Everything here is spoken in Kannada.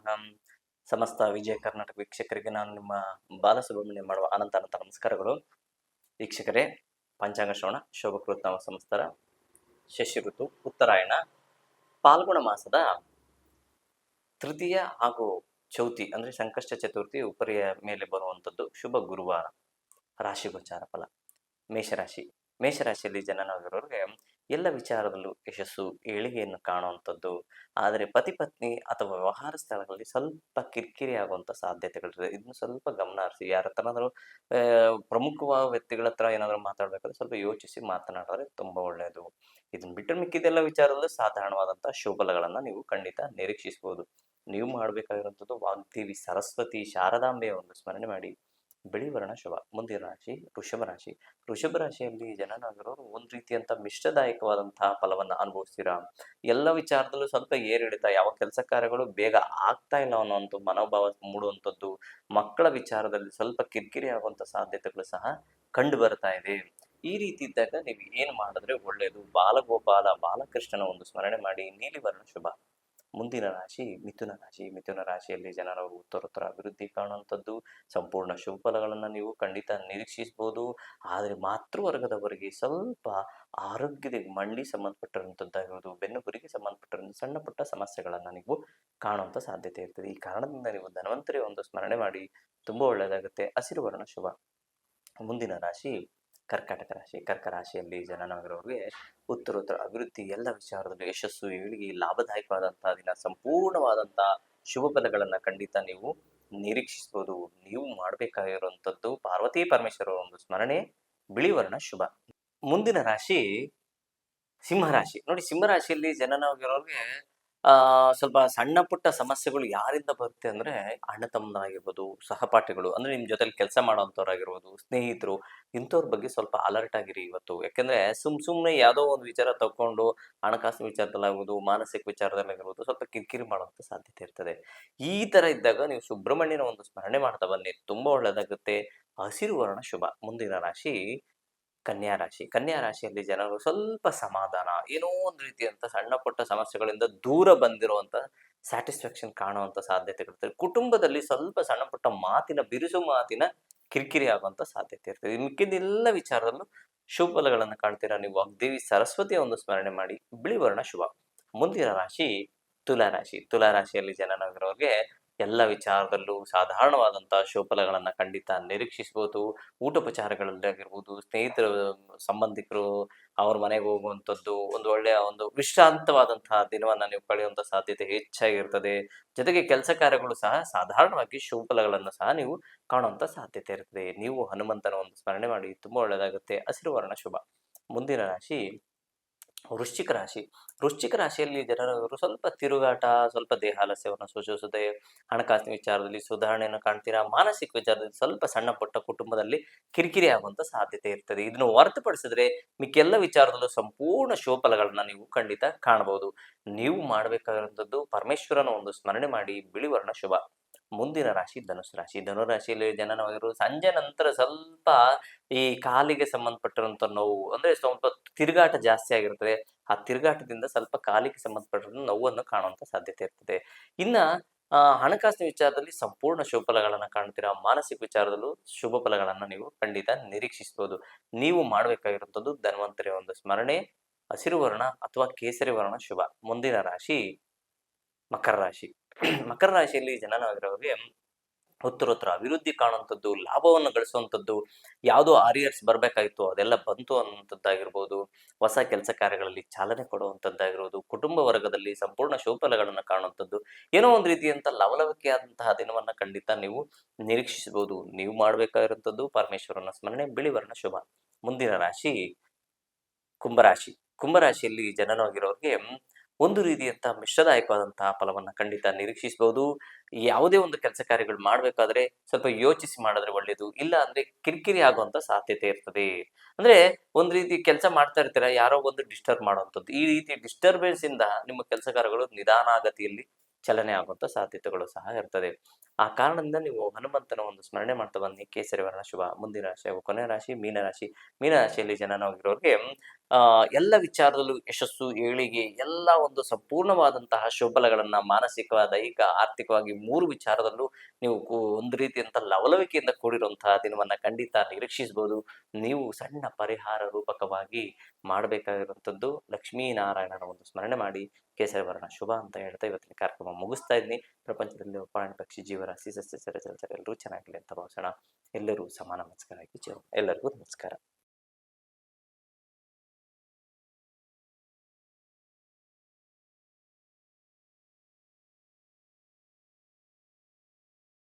ನಮಃ. ಸಮಸ್ತ ವಿಜಯ ಕರ್ನಾಟಕ ವೀಕ್ಷಕರಿಗೆ ನಾನು ನಿಮ್ಮ ಬಾಲಸುಬ್ರಹ್ಮಣ್ಯ ಮಾಡುವ ಅನಂತ ಅನಂತ ನಮಸ್ಕಾರಗಳು. ವೀಕ್ಷಕರೇ, ಪಂಚಾಂಗ ಶ್ರವಣ ಶೋಭಕೃತ್ ನಾಮ ಸಂವತ್ಸರ ಶಶಿ ಋತು ಉತ್ತರಾಯಣ ಪಾಲ್ಗುಣ ಮಾಸದ ತೃತೀಯ ಹಾಗೂ ಚೌತಿ ಅಂದರೆ ಸಂಕಷ್ಟ ಚತುರ್ಥಿ ಉಪರಿಯ ಮೇಲೆ ಬರುವಂಥದ್ದು ಶುಭ ಗುರುವಾರ. ರಾಶಿ ಗೋಚಾರ ಫಲ. ಮೇಷರಾಶಿಯಲ್ಲಿ ಜನನವಾಗಿರೋರಿಗೆ ಎಲ್ಲ ವಿಚಾರದಲ್ಲೂ ಯಶಸ್ಸು ಏಳಿಗೆಯನ್ನು ಕಾಣುವಂಥದ್ದು. ಆದರೆ ಪತಿ ಪತ್ನಿ ಅಥವಾ ವ್ಯವಹಾರ ಸ್ಥಳಗಳಲ್ಲಿ ಸ್ವಲ್ಪ ಕಿರಿಕಿರಿ ಆಗುವಂಥ ಸಾಧ್ಯತೆಗಳಿದೆ. ಇದನ್ನು ಸ್ವಲ್ಪ ಗಮನ ಹರಿಸಿ. ಯಾರ ಹತ್ರನಾದರೂ ಪ್ರಮುಖವಾದ ವ್ಯಕ್ತಿಗಳ ಹತ್ರ ಏನಾದರೂ ಮಾತಾಡಬೇಕಾದ್ರೆ ಸ್ವಲ್ಪ ಯೋಚಿಸಿ ಮಾತನಾಡಿದ್ರೆ ತುಂಬ ಒಳ್ಳೆಯದು. ಇದನ್ನು ಬಿಟ್ಟರೆ ಮಿಕ್ಕಿದೆಲ್ಲ ವಿಚಾರದಲ್ಲೂ ಸಾಧಾರಣವಾದಂಥ ಶುಭಫಲಗಳನ್ನು ನೀವು ಖಂಡಿತ ನಿರೀಕ್ಷಿಸ್ಬೋದು. ನೀವು ಮಾಡಬೇಕಾಗಿರುವಂಥದ್ದು ವಾಗ್ದೇವಿ ಸರಸ್ವತಿ ಶಾರದಾಂಬೆಯ ಒಂದು ಸ್ಮರಣೆ ಮಾಡಿ. ಬಿಳಿ ವರ್ಣ ಶುಭ. ಮುಂದಿನ ರಾಶಿ ವೃಷಭ ರಾಶಿ. ವೃಷಭ ರಾಶಿಯಲ್ಲಿ ಜನನಾಗಿರೋರು ಒಂದು ರೀತಿಯಂಥ ಮಿಶ್ರದಾಯಕವಾದಂತಹ ಫಲವನ್ನು ಅನುಭವಿಸ್ತೀರಾ. ಎಲ್ಲ ವಿಚಾರದಲ್ಲೂ ಸ್ವಲ್ಪ ಏರಿಳಿತ, ಯಾವ ಕೆಲಸ ಕಾರ್ಯಗಳು ಬೇಗ ಆಗ್ತಾ ಇಲ್ಲ ಅನ್ನೋಂಥ ಮನೋಭಾವ ಮೂಡುವಂಥದ್ದು. ಮಕ್ಕಳ ವಿಚಾರದಲ್ಲಿ ಸ್ವಲ್ಪ ಕಿರಿಕಿರಿ ಆಗುವಂಥ ಸಾಧ್ಯತೆಗಳು ಸಹ ಕಂಡು ಬರ್ತಾ ಇದೆ. ಈ ರೀತಿ ಇದ್ದಾಗ ನೀವು ಏನು ಮಾಡಿದ್ರೆ ಒಳ್ಳೆಯದು. ಬಾಲಗೋಪಾಲ ಬಾಲಕೃಷ್ಣನ ಒಂದು ಸ್ಮರಣೆ ಮಾಡಿ. ನೀಲಿ ವರ್ಣ ಶುಭ. ಮುಂದಿನ ರಾಶಿ ಮಿಥುನ ರಾಶಿ. ಮಿಥುನ ರಾಶಿಯಲ್ಲಿ ಜನರವರು ಉತ್ತರೋತ್ತರ ಅಭಿವೃದ್ಧಿ ಕಾಣುವಂಥದ್ದು. ಸಂಪೂರ್ಣ ಶುಭ ಫಲಗಳನ್ನು ನೀವು ಖಂಡಿತ ನಿರೀಕ್ಷಿಸ್ಬೋದು. ಆದರೆ ಮಾತೃವರ್ಗದವರಿಗೆ ಸ್ವಲ್ಪ ಆರೋಗ್ಯದ ಮಂಡಿ ಸಂಬಂಧಪಟ್ಟಿರುವಂಥದ್ದಾಗಿರೋದು, ಬೆನ್ನುಹುರಿಗೆ ಸಂಬಂಧಪಟ್ಟಿರುವಂಥ ಸಣ್ಣ ಪುಟ್ಟ ಸಮಸ್ಯೆಗಳನ್ನು ನೀವು ಕಾಣುವಂಥ ಸಾಧ್ಯತೆ ಇರ್ತದೆ. ಈ ಕಾರಣದಿಂದ ನೀವು ಧನ್ವಂತರಿ ಒಂದು ಸ್ಮರಣೆ ಮಾಡಿ, ತುಂಬ ಒಳ್ಳೆಯದಾಗುತ್ತೆ. ಹಸಿರು ವರ್ಣ ಶುಭ. ಮುಂದಿನ ರಾಶಿ ಕರ್ಕಾಟಕ ರಾಶಿ. ಕರ್ಕ ರಾಶಿಯಲ್ಲಿ ಜನನವಾಗಿರೋರಿಗೆ ಉತ್ತರೋತ್ತರ ಅಭಿವೃದ್ಧಿ, ಎಲ್ಲ ವಿಚಾರದಲ್ಲೂ ಯಶಸ್ಸು ಏಳಿಗೆ, ಲಾಭದಾಯಕವಾದಂತಹ ದಿನ, ಸಂಪೂರ್ಣವಾದಂತಹ ಶುಭ ಫಲಗಳನ್ನು ಖಂಡಿತ ನೀವು ನಿರೀಕ್ಷಿಸಬಹುದು. ನೀವು ಮಾಡಬೇಕಾಗಿರುವಂಥದ್ದು ಪಾರ್ವತಿ ಪರಮೇಶ್ವರ ಒಂದು ಸ್ಮರಣೆ. ಬಿಳಿ ವರ್ಣ ಶುಭ. ಮುಂದಿನ ರಾಶಿ ಸಿಂಹರಾಶಿ. ನೋಡಿ, ಸಿಂಹರಾಶಿಯಲ್ಲಿ ಜನನವಾಗಿರೋರಿಗೆ ಸ್ವಲ್ಪ ಸಣ್ಣ ಪುಟ್ಟ ಸಮಸ್ಯೆಗಳು ಯಾರಿಂದ ಬರುತ್ತೆ ಅಂದರೆ ಅಣ್ಣ ತಮ್ಮನಾಗಿರ್ಬೋದು, ಸಹಪಾಠಿಗಳು ಅಂದರೆ ನಿಮ್ಮ ಜೊತೆಲಿ ಕೆಲಸ ಮಾಡೋವಂಥವ್ರಾಗಿರ್ಬೋದು, ಸ್ನೇಹಿತರು, ಇಂಥವ್ರ ಬಗ್ಗೆ ಸ್ವಲ್ಪ ಅಲರ್ಟ್ ಆಗಿರಿ ಇವತ್ತು. ಯಾಕೆಂದರೆ ಸುಮ್ಮನೆ ಯಾವುದೋ ಒಂದು ವಿಚಾರ ತಗೊಂಡು ಹಣಕಾಸಿನ ವಿಚಾರದಲ್ಲಾಗ್ಬೋದು, ಮಾನಸಿಕ ವಿಚಾರದಲ್ಲಾಗಿರ್ಬೋದು ಸ್ವಲ್ಪ ಕಿರಿಕಿರಿ ಮಾಡುವಂಥ ಸಾಧ್ಯತೆ ಇರ್ತದೆ. ಈ ಥರ ಇದ್ದಾಗ ನೀವು ಸುಬ್ರಹ್ಮಣ್ಯನ ಒಂದು ಸ್ಮರಣೆ ಮಾಡ್ತಾ ಬನ್ನಿ, ತುಂಬ ಒಳ್ಳೆಯದಾಗುತ್ತೆ. ಹಸಿರು ವರ್ಣ ಶುಭ. ಮುಂದಿನ ರಾಶಿ ಕನ್ಯಾ ರಾಶಿ. ಕನ್ಯಾ ರಾಶಿಯಲ್ಲಿ ಜನರು ಸ್ವಲ್ಪ ಸಮಾಧಾನ, ಏನೋ ಒಂದು ರೀತಿಯಂತ ಸಣ್ಣ ಪುಟ್ಟ ಸಮಸ್ಯೆಗಳಿಂದ ದೂರ ಬಂದಿರುವಂತ ಸ್ಯಾಟಿಸ್ಫ್ಯಾಕ್ಷನ್ ಕಾಣುವಂತ ಸಾಧ್ಯತೆಗಳಿರ್ತದೆ. ಕುಟುಂಬದಲ್ಲಿ ಸ್ವಲ್ಪ ಸಣ್ಣ ಪುಟ್ಟ ಮಾತಿನ ಬಿರುಸು ಮಾತಿನ ಕಿರಿಕಿರಿ ಆಗುವಂತ ಸಾಧ್ಯತೆ ಇರ್ತದೆ. ಮಿಕ್ಕಿದೆಲ್ಲ ವಿಚಾರದಲ್ಲೂ ಶುಭ ಫಲಗಳನ್ನು ಕಾಣ್ತೀರಾ. ನೀವು ವಾಗ್ದೇವಿ ಸರಸ್ವತಿಯ ಒಂದು ಸ್ಮರಣೆ ಮಾಡಿ. ಬಿಳಿ ವರ್ಣ ಶುಭ. ಮುಂದಿನ ರಾಶಿ ತುಲಾ ರಾಶಿ. ತುಲಾ ರಾಶಿಯಲ್ಲಿ ಜನನಗಿರೋರಿಗೆ ಎಲ್ಲ ವಿಚಾರದಲ್ಲೂ ಸಾಧಾರಣವಾದಂತಹ ಶುಭಫಲಗಳನ್ನು ಖಂಡಿತ ನಿರೀಕ್ಷಿಸಬಹುದು. ಊಟೋಪಚಾರಗಳಲ್ಲಿ ಆಗಿರ್ಬೋದು, ಸ್ನೇಹಿತರ ಸಂಬಂಧಿಕರು ಅವ್ರ ಮನೆಗೆ ಹೋಗುವಂಥದ್ದು, ಒಂದು ಒಳ್ಳೆಯ ಒಂದು ವಿಶ್ರಾಂತವಾದಂತಹ ದಿನವನ್ನು ನೀವು ಕಳೆಯುವಂಥ ಸಾಧ್ಯತೆ ಹೆಚ್ಚಾಗಿರ್ತದೆ. ಜೊತೆಗೆ ಕೆಲಸ ಕಾರ್ಯಗಳು ಸಹ ಸಾಧಾರಣವಾಗಿ ಶುಭಫಲಗಳನ್ನು ಸಹ ನೀವು ಕಾಣುವಂಥ ಸಾಧ್ಯತೆ ಇರ್ತದೆ. ನೀವು ಹನುಮಂತನ ಒಂದು ಸ್ಮರಣೆ ಮಾಡಿ, ತುಂಬ ಒಳ್ಳೆಯದಾಗುತ್ತೆ. ಹಸಿರು ವರ್ಣ ಶುಭ. ಮುಂದಿನ ರಾಶಿ ವೃಶ್ಚಿಕ ರಾಶಿ. ವೃಶ್ಚಿಕ ರಾಶಿಯಲ್ಲಿ ಜನರು ಸ್ವಲ್ಪ ತಿರುಗಾಟ, ಸ್ವಲ್ಪ ದೇಹಾಲಸ್ಯವನ್ನು ಸೂಚಿಸುತ್ತದೆ. ಹಣಕಾಸಿನ ವಿಚಾರದಲ್ಲಿ ಸುಧಾರಣೆಯನ್ನು ಕಾಣ್ತೀರಾ. ಮಾನಸಿಕ ವಿಚಾರದಲ್ಲಿ ಸ್ವಲ್ಪ ಸಣ್ಣ ಪುಟ್ಟ ಕುಟುಂಬದಲ್ಲಿ ಕಿರಿಕಿರಿ ಆಗುವಂತ ಸಾಧ್ಯತೆ ಇರ್ತದೆ. ಇದನ್ನು ಹೊರತುಪಡಿಸಿದ್ರೆ ಮಿಕ್ಕೆಲ್ಲ ವಿಚಾರದಲ್ಲೂ ಸಂಪೂರ್ಣ ಶುಭಫಲಗಳನ್ನ ನೀವು ಖಂಡಿತ ಕಾಣಬಹುದು. ನೀವು ಮಾಡಬೇಕಾಗಿರುವಂಥದ್ದು ಪರಮೇಶ್ವರನ ಒಂದು ಸ್ಮರಣೆ ಮಾಡಿ. ಬಿಳಿ ವರ್ಣ ಶುಭ. ಮುಂದಿನ ರಾಶಿ ಧನುಸು ರಾಶಿ. ಧನುರಾಶಿಯಲ್ಲಿ ಜನನವಾಗಿರುವ ಸಂಜೆ ನಂತರ ಸ್ವಲ್ಪ ಈ ಕಾಲಿಗೆ ಸಂಬಂಧಪಟ್ಟಿರುವಂಥ ನೋವು, ಅಂದ್ರೆ ಸ್ವಲ್ಪ ತಿರುಗಾಟ ಜಾಸ್ತಿ ಆಗಿರ್ತದೆ. ಆ ತಿರುಗಾಟದಿಂದ ಸ್ವಲ್ಪ ಕಾಲಿಗೆ ಸಂಬಂಧಪಟ್ಟಿರೋ ನೋವನ್ನು ಕಾಣುವಂತ ಸಾಧ್ಯತೆ ಇರ್ತದೆ. ಇನ್ನ ಹಣಕಾಸಿನ ವಿಚಾರದಲ್ಲಿ ಸಂಪೂರ್ಣ ಶುಭ ಫಲಗಳನ್ನು ಕಾಣ್ತೀರಾ. ಮಾನಸಿಕ ವಿಚಾರದಲ್ಲೂ ಶುಭ ಫಲಗಳನ್ನು ನೀವು ಖಂಡಿತ ನಿರೀಕ್ಷಿಸಬಹುದು. ನೀವು ಮಾಡಬೇಕಾಗಿರುವಂಥದ್ದು ಧನ್ವಂತರಿ ಒಂದು ಸ್ಮರಣೆ. ಹಸಿರು ವರ್ಣ ಅಥವಾ ಕೇಸರಿ ವರ್ಣ ಶುಭ. ಮುಂದಿನ ರಾಶಿ ಮಕರ ರಾಶಿ. ಮಕರ ರಾಶಿಯಲ್ಲಿ ಜನನವಾಗಿರೋರಿಗೆ ಉತ್ತರೋತ್ತರ ಅಭಿವೃದ್ಧಿ ಕಾಣುವಂಥದ್ದು, ಲಾಭವನ್ನು ಗಳಿಸುವಂಥದ್ದು, ಯಾವುದೋ ಆರಿಯರ್ಸ್ ಬರಬೇಕಾಗಿತ್ತು ಅದೆಲ್ಲ ಬಂತು ಅನ್ನುವಂಥದ್ದಾಗಿರ್ಬೋದು, ಹೊಸ ಕೆಲಸ ಕಾರ್ಯಗಳಲ್ಲಿ ಚಾಲನೆ ಕೊಡುವಂಥದ್ದಾಗಿರ್ಬೋದು, ಕುಟುಂಬ ವರ್ಗದಲ್ಲಿ ಸಂಪೂರ್ಣ ಶುಭಫಲಗಳನ್ನು ಕಾಣುವಂಥದ್ದು, ಏನೋ ಒಂದು ರೀತಿಯಂಥ ಲವಲವಿಕೆಯಾದಂತಹ ದಿನವನ್ನು ಖಂಡಿತ ನೀವು ನಿರೀಕ್ಷಿಸಬಹುದು. ನೀವು ಮಾಡಬೇಕಾಗಿರುವಂಥದ್ದು ಪರಮೇಶ್ವರನ ಸ್ಮರಣೆ. ಬಿಳಿ ವರ್ಣ ಶುಭ. ಮುಂದಿನ ರಾಶಿ ಕುಂಭರಾಶಿ. ಕುಂಭರಾಶಿಯಲ್ಲಿ ಜನನವಾಗಿರೋರಿಗೆ ಒಂದು ರೀತಿಯಂಥ ಮಿಶ್ರದಾಯಕವಾದಂತಹ ಫಲವನ್ನು ಖಂಡಿತ ನಿರೀಕ್ಷಿಸಬಹುದು. ಯಾವುದೇ ಒಂದು ಕೆಲಸ ಕಾರ್ಯಗಳು ಮಾಡಬೇಕಾದ್ರೆ ಸ್ವಲ್ಪ ಯೋಚಿಸಿ ಮಾಡಿದ್ರೆ ಒಳ್ಳೆಯದು. ಇಲ್ಲ ಅಂದ್ರೆ ಕಿರಿಕಿರಿ ಆಗುವಂತ ಸಾಧ್ಯತೆ ಇರ್ತದೆ. ಅಂದ್ರೆ ಒಂದು ರೀತಿ ಕೆಲಸ ಮಾಡ್ತಾ ಇರ್ತೀರ, ಯಾರೋ ಒಂದು ಡಿಸ್ಟರ್ಬ್ ಮಾಡುವಂಥದ್ದು. ಈ ರೀತಿ ಡಿಸ್ಟರ್ಬೆನ್ಸ್ ಇಂದ ನಿಮ್ಮ ಕೆಲಸ ಕಾರ್ಯಗಳು ನಿಧಾನಗತಿಯಲ್ಲಿ ಚಲನೆ ಆಗುವಂತ ಸಾಧ್ಯತೆಗಳು ಸಹ ಇರ್ತದೆ. ಆ ಕಾರಣದಿಂದ ನೀವು ಹನುಮಂತನ ಒಂದು ಸ್ಮರಣೆ ಮಾಡ್ತಾ ಬನ್ನಿ. ಕೇಸರಿ ವರ್ಣ ಶುಭ. ಮುಂದಿನ ರಾಶಿ ಹಾಗೂ ಕೊನೆಯ ರಾಶಿ ಮೀನರಾಶಿ. ಮೀನರಾಶಿಯಲ್ಲಿ ಜನನವಾಗಿರೋರಿಗೆ ಎಲ್ಲ ವಿಚಾರದಲ್ಲೂ ಯಶಸ್ಸು, ಏಳಿಗೆ ಎಲ್ಲ ಒಂದು ಸಂಪೂರ್ಣವಾದಂತಹ ಶುಭಫಲಗಳನ್ನ ಮಾನಸಿಕ, ದೈಹಿಕ, ಆರ್ಥಿಕವಾಗಿ 3 ವಿಚಾರದಲ್ಲೂ ನೀವು ಒಂದು ರೀತಿಯಂತ ಲವಲವಿಕೆಯಿಂದ ಕೂಡಿರುವಂತಹ ದಿನವನ್ನ ಖಂಡಿತ ನಿರೀಕ್ಷಿಸಬಹುದು. ನೀವು ಸಣ್ಣ ಪರಿಹಾರ ರೂಪಕವಾಗಿ ಮಾಡಬೇಕಾಗಿರುವಂಥದ್ದು ಲಕ್ಷ್ಮೀನಾರಾಯಣನ ಒಂದು ಸ್ಮರಣೆ ಮಾಡಿ ಕೇಸರಿ ವರ್ಣ ಶುಭ ಅಂತ ಹೇಳ್ತಾ ಇವತ್ತಿನ ಕಾರ್ಯಕ್ರಮ ಮುಗಿಸ್ತಾ ಇದ್ದೀನಿ. ಪ್ರಪಂಚದಲ್ಲಿ ಪ್ರಾಣಿ, ಪಕ್ಷಿ, ಜೀವರಾಶಿ, ಸಸ್ಯ, ಚರಾಚರ ಎಲ್ಲರೂ ಚೆನ್ನಾಗಿರಲಿ ಅಂತ ಭಾವಿಸೋಣ. ಎಲ್ಲರೂ ಸಮಾನ ಮನಸ್ಕರಾಗಿ ಜೀವ. ಎಲ್ಲರಿಗೂ ನಮಸ್ಕಾರ.